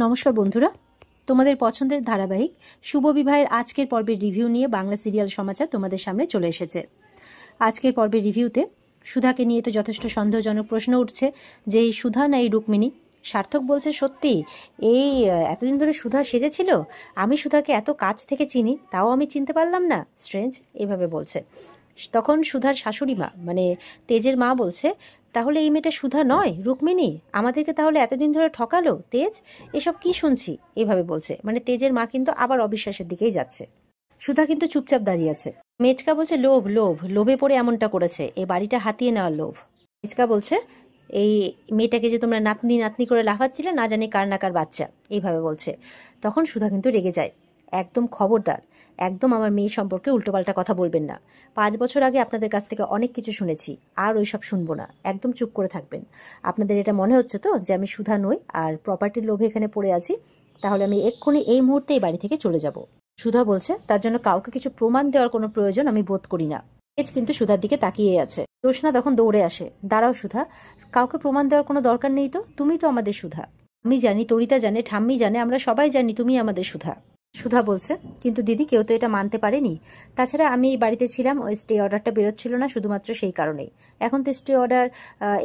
নমস্কার বন্ধুরা, তোমাদের পছন্দের ধারাবাহিক শুভ বিবাহের আজকের পর্বের রিভিউ নিয়ে বাংলা সিরিয়াল সমাচার তোমাদের সামনে চলে এসেছে। আজকের পর্বের রিভিউতে সুধাকে নিয়ে তো যথেষ্ট সন্দেহজনক প্রশ্ন উঠছে যে এই সুধা না এই রুক্মিণী। সার্থক বলছে, সত্যি এই এতদিন ধরে সুধা সেজেছিল, আমি সুধাকে এত কাছ থেকে চিনি তাও আমি চিনতে পারলাম না, স্ট্রেঞ্জ, এভাবে বলছে। তখন সুধার শাশুড়ি মা মানে তেজের মা বলছে, তাহলে এই মেয়েটা সুধা নয়, রুক্মিণী, আমাদেরকে তাহলে এতদিন ধরে ঠকালো তেজ, এসব কি শুনছি, এভাবে বলছে। মানে তেজের মা কিন্তু আবার অবিশ্বাসের দিকেই যাচ্ছে। সুধা কিন্তু চুপচাপ দাঁড়িয়ে আছে। মেচকা বলছে, লোভ লোভ, লোভে পড়ে এমনটা করেছে, এই বাড়িটা হাতিয়ে নেওয়ার লোভ। মেচকা বলছে, এই মেয়েটাকে যে তোমরা নাতনি নাতনি করে লাফাচ্ছিলে, না জানি কার না কার বাচ্চা, এইভাবে বলছে। তখন সুধা কিন্তু রেগে যায়, একদম খবরদার, একদম আমার মেয়ে সম্পর্কে উল্টোপাল্টা কথা বলবেন না। 5 বছর আগে আপনাদের কাছ থেকে অনেক কিছু শুনেছি, আর ওইসব শুনবো না, একদম চুপ করে থাকবেন। আপনাদের এটা মনে হচ্ছে তো যে আমি সুধা নই আর প্রপার্টির লোভে এখানে পড়ে আছি, তাহলে আমি এক্ষুনি এই মুহূর্তে এই বাড়ি থেকে চলে যাব। সুধা বলছে, তার জন্য কাউকে কিছু প্রমাণ দেওয়ার কোনো প্রয়োজন আমি বোধ করি না। তেজ কিন্তু সুধার দিকে তাকিয়ে আছে। জোসনা তখন দৌড়ে আসে, দাঁড়াও সুধা, কাউকে প্রমাণ দেওয়ার কোনো দরকার নেই তো, তুমি তো আমাদের সুধা। আমি জানি, তরিতা জানে, ঠাম্মি জানে, আমরা সবাই জানি তুমি আমাদের সুধা। সুধা বলছে, কিন্তু দিদি কেউ তো এটা মানতে পারেনি। তাছাড়া আমি এই বাড়িতে ছিলাম, ওই স্টে অর্ডারটা বেরোচ্ছিল না শুধুমাত্র সেই কারণেই। এখন তো স্টে অর্ডার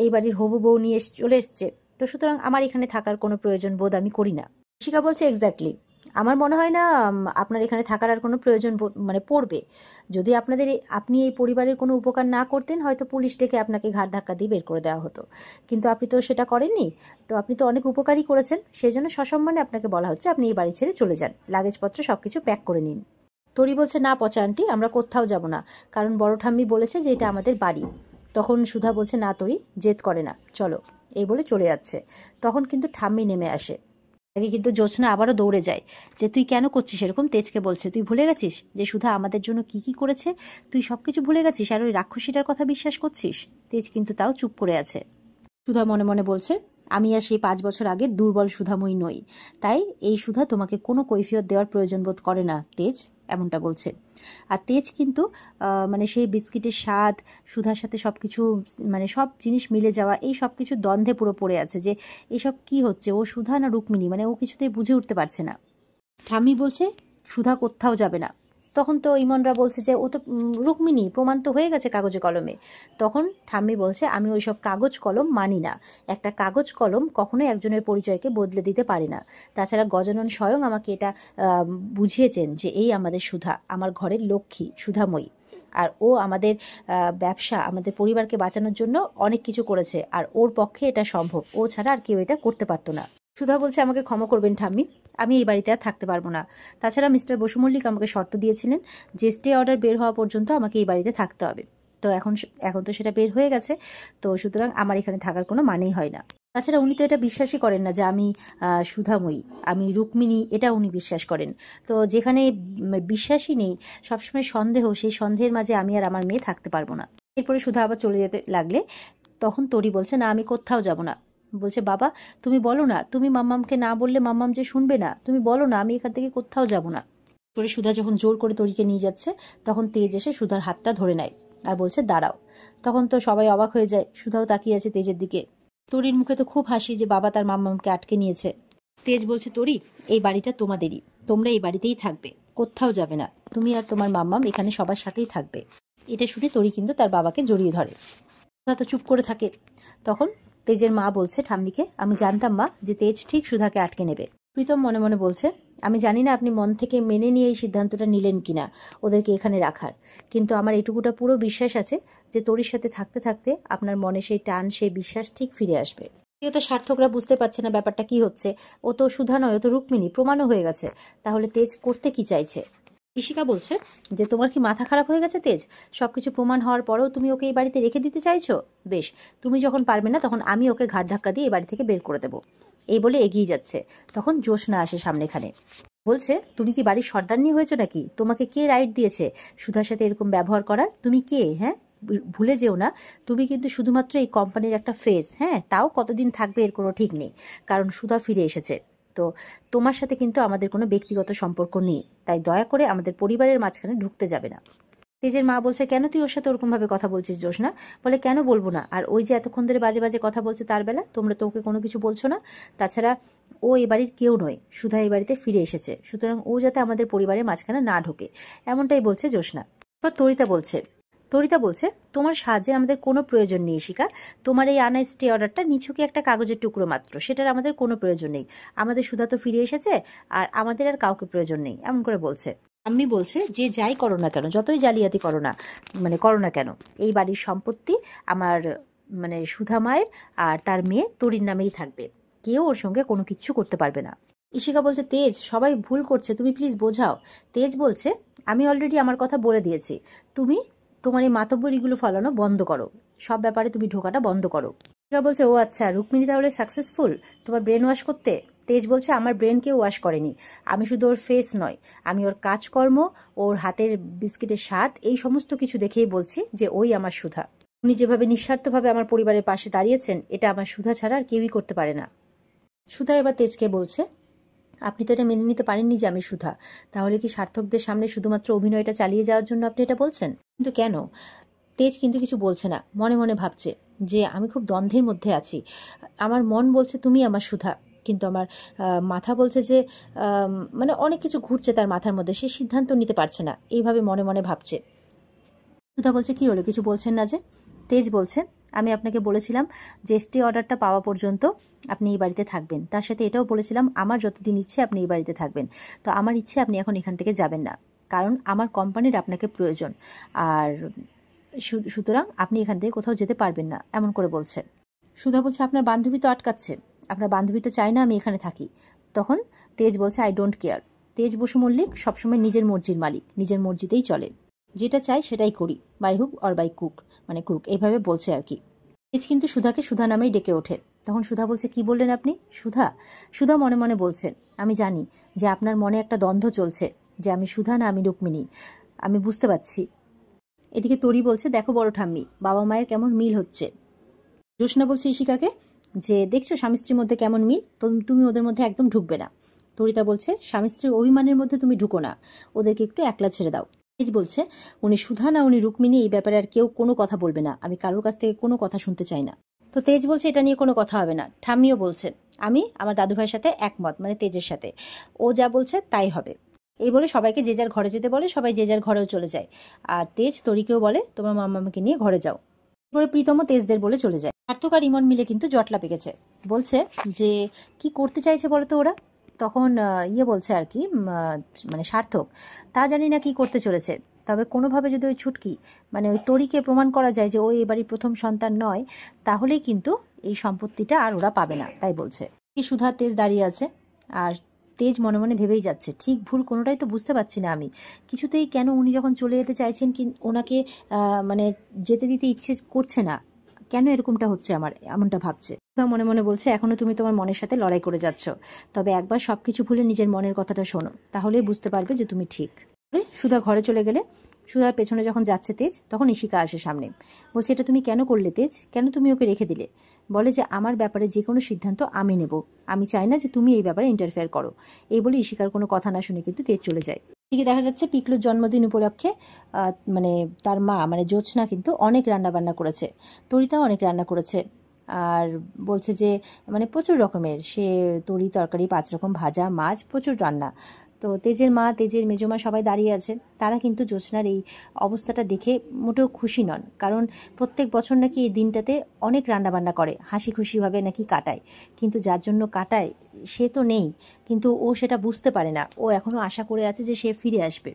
এই বাড়ির হবু বউ নিয়ে চলে এসছে, তো সুতরাং আমার এখানে থাকার কোনো প্রয়োজন বোধ আমি করি না। শিখা বলছে, এক্স্যাক্টলি, আমার মনে হয় না আপনার এখানে থাকার আর কোনো প্রয়োজন মানে পড়বে। যদি আপনি এই পরিবারের কোনো উপকার না করতেন, হয়তো পুলিশ ডেকে আপনাকে ঘাড় ধাক্কা দিয়ে বের করে দেওয়া হতো, কিন্তু আপনি তো সেটা করেননি। তো আপনি তো অনেক উপকারই করেছেন, সেই জন্য সসম্মানে আপনাকে বলা হচ্ছে আপনি এই বাড়ি ছেড়ে চলে যান, লাগেজপত্র সবকিছু প্যাক করে নিন। তরি বলছে, না পচা আন্টি, আমরা কোথাও যাব না, কারণ বড় ঠাম্মি বলেছে যে এটা আমাদের বাড়ি। তখন সুধা বলছে, না তরি, জেদ করে না, চলো, এই বলে চলে যাচ্ছে। তখন কিন্তু ঠাম্মি নেমে আসে। আগে কিন্তু জোছনা আবারও দৌড়ে যায় যে, তুই কেন করছিস এরকম? তেজকে বলছে, তুই ভুলে গেছিস যে সুধা আমাদের জন্য কি কি করেছে? তুই সবকিছু ভুলে গেছিস আর ওই রাক্ষসীটার কথা বিশ্বাস করছিস? তেজ কিন্তু তাও চুপ করে আছে। সুধা মনে মনে বলছে, আমি আর সেই 5 বছর আগে দুর্বল সুধাময়ী নই, তাই এই সুধা তোমাকে কোনো কৈফিয়ত দেওয়ার প্রয়োজন বোধ করে না, তেজ, এমনটা বলছে। আর তেজ কিন্তু মানে সেই বিস্কিটের স্বাদ, সুধার সাথে সবকিছু মানে সব জিনিস মিলে যাওয়া, এই সব কিছু দ্বন্দ্বে পুরো পড়ে আছে যে এসব কি হচ্ছে, ও সুধা না রুক্মিণী, মানে ও কিছুতেই বুঝে উঠতে পারছে না। ঠাম্মি বলছে, সুধা কোথাও যাবে না। তখন তো ইমনরা বলছে যে ও তো রুক্মিণী, প্রমাণ তো হয়ে গেছে কাগজে কলমে। তখন ঠাম্মি বলছে, আমি ওইসব কাগজ কলম মানি না, একটা কাগজ কলম কখনোই একজনের পরিচয়কে বদলে দিতে পারে না। তাছাড়া গজানন স্বয়ং আমাকে এটা বুঝিয়েছেন যে এই আমাদের সুধা, আমার ঘরের লক্ষ্মী, সুধাময়ী, আর ও আমাদের ব্যবসা, আমাদের পরিবারকে বাঁচানোর জন্য অনেক কিছু করেছে, আর ওর পক্ষে এটা সম্ভব, ও ছাড়া আর কেউ এটা করতে পারতো না। সুধা বলছে, আমাকে ক্ষমা করবেন ঠাম্মি, আমি এই বাড়িতে আর থাকতে পারবো না। তাছাড়া মিস্টার বসু মল্লিক আমাকে শর্ত দিয়েছিলেন যে স্টে অর্ডার বের হওয়া পর্যন্ত আমাকে এই বাড়িতে থাকতে হবে। তো এখন তো সেটা বের হয়ে গেছে, তো সুতরাং আমার এখানে থাকার কোনো মানেই হয় না। তাছাড়া উনি তো এটা বিশ্বাসই করেন না যে আমি সুধাময়ী, আমি রুক্মিণী, এটা উনি বিশ্বাস করেন। তো যেখানে বিশ্বাসই নেই, সবসময় সন্দেহ, সেই সন্দেহের মাঝে আমি আর আমার মেয়ে থাকতে পারবো না। এরপরে সুধা আবার চলে যেতে লাগলে তখন তরি বলছে, না আমি কোথাও যাব না। বলছে, বাবা তুমি বলো না, তুমি মাম্মামকে না বললে মাম্মাম যে শুনবে না, তুমি বলো না, আমি এখান থেকে কোথাও যাব না। করে সুধা যখন জোর করে তরিকে নিয়ে যাচ্ছে, তখন তেজ এসে সুধার হাতটা ধরে নেয় আর বলছে, দাঁড়াও। তখন তো সবাই অবাক হয়ে যায়, সুধাও তাকিয়ে আছে তেজের দিকে। তরির মুখে তো খুব হাসি যে বাবা তার মাম্মামকে আটকে নিয়েছে। তেজ বলছে, তরি, এই বাড়িটা তোমাদেরই, তোমরা এই বাড়িতেই থাকবে, কোথাও যাবে না, তুমি আর তোমার মাম্মাম এখানে সবার সাথেই থাকবে। এটা শুনে তরি কিন্তু তার বাবাকে জড়িয়ে ধরে। সুধা তো চুপ করে থাকে। তখন তেজের মা বলছে ঠাম্মিকে, আমি জানতাম মা যে তেজ ঠিক সুধাকে আটকে নেবে। প্রীতম মনে মনে বলছে, আমি জানি না আপনি মন থেকে মেনে নিয়ে এই সিদ্ধান্তটা নিলেন কিনা ওদেরকে এখানে রাখার, কিন্তু আমার এটুকুটা পুরো বিশ্বাস আছে যে তরির সাথে থাকতে থাকতে আপনার মনে সেই টান, সেই বিশ্বাস ঠিক ফিরে আসবে। তো সার্থকরা বুঝতে পারছে না ব্যাপারটা কি হচ্ছে, ও তো সুধা নয়, ও তো রুক্মিণী, প্রমাণও হয়ে গেছে, তাহলে তেজ করতে কি চাইছে? ইশিকা বলছে যে, তোমার কি মাথা খারাপ হয়ে গেছে তেজ? সবকিছু প্রমাণ হওয়ার পরেও তুমি ওকে এই বাড়িতে রেখে দিতে চাইছো? বেশ, তুমি যখন পারবে না তখন আমি ওকে ঘাড় ধাক্কা দিয়ে এই বাড়ি থেকে বের করে দেবো। এই বলে এগিয়ে যাচ্ছে। তখন জোসনা আসে সামনেখানে, বলছে, তুমি কি বাড়ির সর্দারনি হয়েছো নাকি? তোমাকে কে রাইট দিয়েছে সুধার সাথে এরকম ব্যবহার করার? তুমি কে? হ্যাঁ, ভুলে যেও না, তুমি কিন্তু শুধুমাত্র এই কোম্পানির একটা ফেস। হ্যাঁ, তাও কতদিন থাকবে এর কোনো ঠিক নেই, কারণ সুধা ফিরে এসেছে। তো তোমার সাথে কিন্তু আমাদের কোনো ব্যক্তিগত সম্পর্ক নেই, তাই দয়া করে আমাদের পরিবারের মাঝখানে ঢুকতে যাবে না। তেজের মা বলছে, কেন তুই ওর সাথে ওরকম ভাবে কথা বলছিস জোসনা? বলে, কেন বলবো না, আর ওই যে এতক্ষণ ধরে বাজে বাজে কথা বলছে তার বেলা তোমরা তো ওকে কোনো কিছু বলছো না। তাছাড়া ও এ বাড়ির কেউ নয়, সুধা এই বাড়িতে ফিরে এসেছে, সুতরাং ও যাতে আমাদের পরিবারের মাঝখানে না ঢোকে, এমনটাই বলছে জ্যোৎস্না। তরিতা বলছে তোমার সাহায্যের আমাদের কোনো প্রয়োজন নেই ইশিকা, তোমার এই আনা স্টে অর্ডারটা নিছকই একটা কাগজের টুকরো মাত্র, সেটার আমাদের কোনো প্রয়োজন নেই, আমাদের সুধা তো ফিরে এসেছে, আর আমাদের আর কাউকে প্রয়োজন নেই, এমন করে বলছে। আম্মি বলছে যে যাই করো না কেন, যতই জালিয়াতি করো না কেন, এই বাড়ির সম্পত্তি আমার সুধা মায়ের আর তার মেয়ে তরির নামেই থাকবে, কেউ ওর সঙ্গে কোনো কিচ্ছু করতে পারবে না। ইশিকা বলছে তেজ সবাই ভুল করছে, তুমি প্লিজ বোঝাও। তেজ বলছে আমি অলরেডি আমার কথা বলে দিয়েছি, তুমি তোমার এই মাতব্বরিগুলো ফলানো বন্ধ করো, সব ব্যাপারে তুমি ঢোকাটা বন্ধ করো। ইশিকা বলছে ও আচ্ছা, রুক্মিণী তাহলে সাকসেসফুল তোমার ব্রেন ওয়াশ করতে। তেজ বলছে আমার ব্রেনকে ওয়াশ করেনি, আমি শুধু ওর ফেস নয়, আমি ওর কাজকর্ম, ওর হাতের বিস্কিটের স্বাদ, এই সমস্ত কিছু দেখেই বলছি যে ওই আমার সুধা। উনি যেভাবে নিঃস্বার্থভাবে আমার পরিবারের পাশে দাঁড়িয়েছেন, এটা আমার সুধা ছাড়া আর কেউই করতে পারে না। সুধা এবার তেজকে বলছে আপনি তো এটা মেনে নিতে পারেননি যে আমি সুধা, তাহলে কি সার্থকদের সামনে শুধুমাত্র অভিনয়টা চালিয়ে যাওয়ার জন্য আপনি এটা বলছেন? কিন্তু কেন? তেজ কিন্তু কিছু বলছে না, মনে মনে ভাবছে যে আমি খুব দ্বন্দ্বের মধ্যে আছি, আমার মন বলছে তুমি আমার সুধা, কিন্তু আমার মাথা বলছে যে অনেক কিছু ঘুরছে তার মাথার মধ্যে, সে সিদ্ধান্ত নিতে পারছে না, এইভাবে মনে মনে ভাবছে। সুধা বলছে কি হলো, কিছু বলছেন না যে? তেজ বলছে আমি আপনাকে বলেছিলাম যে স্টে অর্ডারটা পাওয়া পর্যন্ত আপনি এই বাড়িতে থাকবেন, তার সাথে এটাও বলেছিলাম আমার যতদিন ইচ্ছে আপনি এই বাড়িতে থাকবেন, তো আমার ইচ্ছে আপনি এখন এখান থেকে যাবেন না, কারণ আমার কোম্পানির আপনাকে প্রয়োজন, আর সুতরাং আপনি এখান থেকে কোথাও যেতে পারবেন না, এমন করে বলছে। সুধা বলছে আপনার বান্ধবী তো আটকাচ্ছে, আপনার বান্ধবী তো চায় না আমি এখানে থাকি। তখন তেজ বলছে আই ডোন্ট কেয়ার, তেজ বসু মল্লিক সবসময় নিজের মর্জির মালিক, নিজের মর্জিতেই চলে, যেটা চাই সেটাই করি, by hook or by crook, এইভাবে বলছে আর কি। তেজ কিন্তু সুধাকে সুধা নামেই ডেকে ওঠে। তখন সুধা বলছে কি বললেন আপনি? সুধা মনে মনে বলছে আমি জানি যে আপনার মনে একটা দ্বন্দ্ব চলছে যে আমি সুধা না আমি রুক্মিণী, আমি বুঝতে পারছি। এদিকে তরি বলছে দেখো বড় ঠাম্মি, বাবা মায়ের কেমন মিল হচ্ছে। জ্যোৎস্না বলছে ইশিকাকে যে দেখছো স্বামী স্ত্রীর মধ্যে কেমন মিল, তুমি ওদের মধ্যে একদম ঢুকবে না। তরিতা বলছে স্বামী স্ত্রীর অভিমানের মধ্যে তুমি ঢুকো না, ওদেরকে একটু একলা ছেড়ে দাও। তেজ বলছে উনি সুধা না উনি রুক্মিণী, এই ব্যাপারে আর কেউ কোনো কথা বলবে না, আমি কারোর কাছ থেকে কোনো কথা শুনতে চাই না। তো তেজ বলছে এটা নিয়ে কোনো কথা হবে না। ঠাম্মিও বলছে আমি আমার দাদু ভাইয়ের সাথে একমত, তেজের সাথে, ও যা বলছে তাই হবে। এই বলে সবাইকে যে যার ঘরে যেতে বলে, সবাই যে যার ঘরেও চলে যায়, আর তেজ তরিকেও বলে তোমার মামাকে নিয়ে ঘরে যাও। এরপরে প্রীতমও তেজদের বলে চলে যায়। সার্থক আর ইমন মিলে কিন্তু জটলা পেকেছে, বলছে যে কি করতে চাইছে বলো তো ওরা। তখন বলছে আর কি সার্থক তা জানি না কি করতে চলেছে, তবে কোনোভাবে যদি ওই ছুটকি ওই তরিকে প্রমাণ করা যায় যে ওই এবারই প্রথম সন্তান নয়, তাহলেই কিন্তু এই সম্পত্তিটা আর ওরা পাবে না, তাই বলছে। এই সুধা তেজ দাঁড়িয়ে আছে, আর তেজ মনে মনে ভেবেই যাচ্ছে ঠিক ভুল কোনোটাই তো বুঝতে পারছি না আমি কিছুতেই, কেন উনি যখন চলে যেতে চাইছেন কি ওনাকে যেতে দিতে ইচ্ছে করছে না, কেন এরকমটা হচ্ছে আমার, এমনটা ভাবছে। মনে মনে বলছে এখনো তুমি তোমার মনের সাথে লড়াই করে যাচ্ছ, তবে একবার সবকিছু ভুলে নিজের মনের কথাটা শোনো, তাহলেই বুঝতে পারবে যে তুমি ঠিক। সুধা ঘরে চলে গেলে সুধার পেছনে যখন যাচ্ছে তেজ, তখন ইশিকা আসে সামনে, বলছে এটা তুমি কেন করলে তেজ, কেন তুমি ওকে রেখে দিলে? বলে যে আমার ব্যাপারে যে কোনো সিদ্ধান্ত আমি নেব, আমি চাই না যে তুমি এই ব্যাপারে ইন্টারফেয়ার করো। এই বলে ইশিকার কোনো কথা না শুনে কিন্তু তেজ চলে যায়। এদিকে দেখা যাচ্ছে পিকলুর জন্মদিন উপলক্ষে তার মা জ্যোৎস্না কিন্তু অনেক রান্না বান্না করেছে, তরিতাও অনেক রান্না করেছে, আর বলছে যে প্রচুর রকমের, সে তরি তরকারি 5 রকম ভাজা মাছ, প্রচুর রান্না। তো তেজের মা, তেজের মেজমা সবাই দাঁড়িয়ে আছে, তারা কিন্তু জ্যোৎস্নার এই অবস্থাটা দেখে মোটেও খুশি নন, কারণ প্রত্যেক বছর নাকি এই দিনটাতে অনেক রান্নাবান্না করে, হাসি খুশিভাবে নাকি কাটায়, কিন্তু যার জন্য কাটায় সে তো নেই, কিন্তু ও সেটা বুঝতে পারে না, ও এখনও আশা করে আছে যে সে ফিরে আসবে।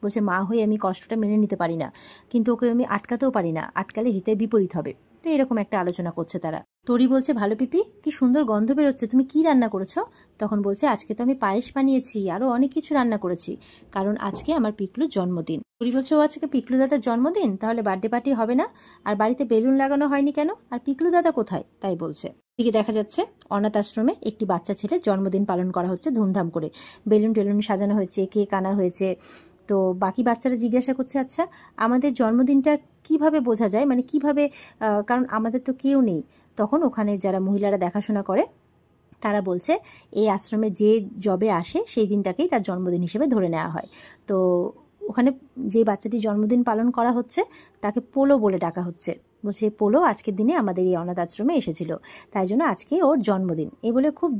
বলছে মা হয়ে আমি কষ্টটা মেনে নিতে পারি না, কিন্তু ওকে আমি আটকাতেও পারি না, আটকালে হিতের বিপরীত হবে। তো এরকম একটা আলোচনা করছে তারা। তরি বলছে ভালো পিপি, কি সুন্দর গন্ধ বেরোচ্ছে, তুমি কি রান্না করেছো? তখন বলছে আজকে তো আমি পায়েস বানিয়েছি, আরো অনেক কিছু রান্না করেছি, কারণ আজকে আমার পিকলুর জন্মদিন। তরি বলছে ও আজকে পিকলু দাদার জন্মদিন, তাহলে বার্থডে পার্টি হবে না? আর বাড়িতে বেলুন লাগানো হয়নি কেন? আর পিকলু দাদা কোথায়? তাই বলছে। এদিকে দেখা যাচ্ছে অনাথ আশ্রমে একটি বাচ্চা ছেলের জন্মদিন পালন করা হচ্ছে ধুমধাম করে, বেলুন টেলুন সাজানো হয়েছে, কেক আনা হয়েছে। তো বাকি বাচ্চারা জিজ্ঞাসা করছে আচ্ছা আমাদের জন্মদিনটা কিভাবে বোঝা যায়, কিভাবে, কারণ আমাদের তো কেউ নেই। তখন ওখানে যারা মহিলারা দেখাশোনা করে তারা বলছে এই আশ্রমে যে জবে আসে সেই দিনটাকেই তার জন্মদিন হিসেবে ধরে নেওয়া হয়। তো ওখানে যে বাচ্চাটি জন্মদিন পালন করা হচ্ছে তাকে পোলো বলে ডাকা হচ্ছে, বলছে পোলো আজকের দিনে আমাদের এই অনাথ আশ্রমে এসেছিল, তাই জন্য আজকে ওর জন্মদিন, এই বলে খুব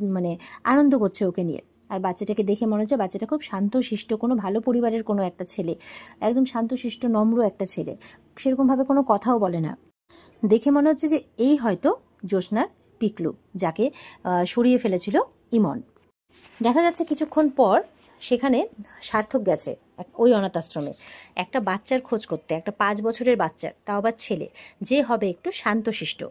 আনন্দ করছে ওকে নিয়ে। আর বাচ্চাটাকে দেখে মনে হচ্ছে বাচ্চাটা খুব শান্তশিষ্ট, কোনো ভালো পরিবারের কোনো একটা ছেলে, একদম শান্তশিষ্ট নম্র একটা ছেলে, সেরকমভাবে কোনো কথাও বলে না। দেখে মনে হচ্ছে যে এই হয়তো জ্যোৎস্নার পিকলু, যাকে সরিয়ে ফেলেছিল ইমন। দেখা যাচ্ছে কিছুক্ষণ পর সেখানে সার্থক গেছে ওই অনাথ আশ্রমে একটা বাচ্চার খোঁজ করতে, একটা 5 বছরের বাচ্চার, তাও আবার ছেলে, যে হবে একটু শান্তশিষ্ট।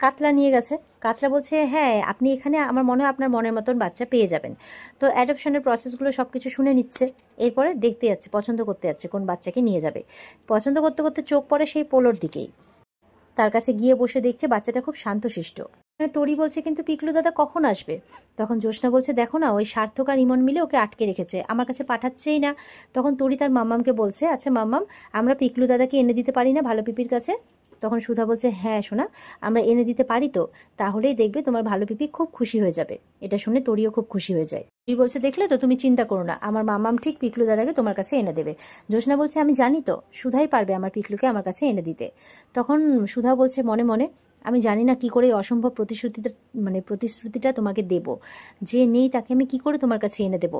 কাতলা নিয়ে গেছে। কাতলা বলছে হ্যাঁ আপনি এখানে আমার মনে হয় আপনার মনের মতন বাচ্চা পেয়ে যাবেন। তো অ্যাডপশনের প্রসেসগুলো সব কিছু শুনে নিচ্ছে, এরপরে দেখতে যাচ্ছে, পছন্দ করতে যাচ্ছে কোন বাচ্চাকে নিয়ে যাবে। পছন্দ করতে করতে চোখ পড়ে সেই পোলোর দিকেই। তার কাছে গিয়ে বসে দেখছে বাচ্চাটা খুব শান্তশিষ্ট। তরি বলছে কিন্তু পিকলু দাদা কখন আসবে? তখন জ্যোৎস্না বলছে দেখো না, ওই সার্থক আর ইমন মিলে ওকে আটকে রেখেছে, আমার কাছে পাঠাচ্ছেই না। তখন তরি তার মাম্মামকে বলছে আচ্ছা মাম্মাম, আমরা পিকলু দাদাকে এনে দিতে পারি না ভালো পিপির কাছে? তখন সুধা বলছে হ্যাঁ সোনা, আমরা এনে দিতে পারি তো, তাহলেই দেখবে তোমার ভালো পিপি খুব খুশি হয়ে যাবে। এটা শুনে তরিও খুব খুশি হয়ে যায়। তরি বলছে দেখলে তো, তুমি চিন্তা করো না, আমার মাম্মাম ঠিক পিকলু দাদাকে তোমার কাছে এনে দেবে। জ্যোৎস্না বলছে আমি জানি তো, সুধাই পারবে আমার পিকলুকে আমার কাছে এনে দিতে। তখন সুধা বলছে মনে মনে আমি জানি না কি করে অসম্ভব প্রতিশ্রুতিটা তোমাকে দেব, যে নেই তাকে আমি কি করে তোমার কাছে এনে দেব।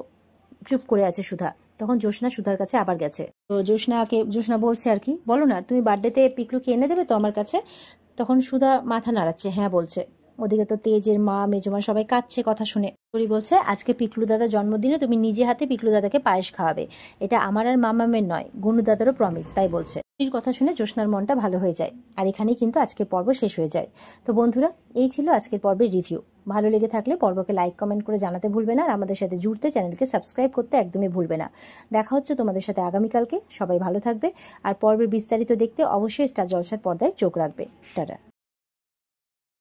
চুপ করে আছে সুধা। তখন জ্যোৎস্না সুধার কাছে আবার গেছে। তো জ্যোৎস্না বলছে আর কি, বলো না তুমি বার্থডেতে পিকলুকে এনে দেবে তো আমার কাছে? তখন সুধা মাথা নাড়াচ্ছে হ্যাঁ বলছে। ওদিকে তো তেজের মা মেজমা সবাই কাঁদছে কথা শুনে। তরি বলছে আজকে পিকলু দাদার জন্মদিনে তুমি নিজে হাতে পিকলু দাদাকে পায়েস খাওয়াবে, এটা আমার আর মামামের নয়, গুনু দাদারও প্রমিস, তাই বলছে। তরির কথা শুনে জ্যোৎস্নার মনটা ভালো হয়ে যায়। আর এখানেই কিন্তু আজকের পর্ব শেষ হয়ে যায়। তো বন্ধুরা, এই ছিল আজকের পর্বের রিভিউ। ভালো লেগে থাকলে পর্বকে লাইক কমেন্ট করে জানাতে ভুলবে না, আর আমাদের সাথে জুড়তে চ্যানেলকে সাবস্ক্রাইব করতে একদমই ভুলবে না। দেখা হচ্ছে তোমাদের সাথে আগামীকালকে। সবাই ভালো থাকবে, আর পর্বের বিস্তারিত দেখতে অবশ্যই স্টার জলসার পর্দায় চোখ রাখবে। টাটা।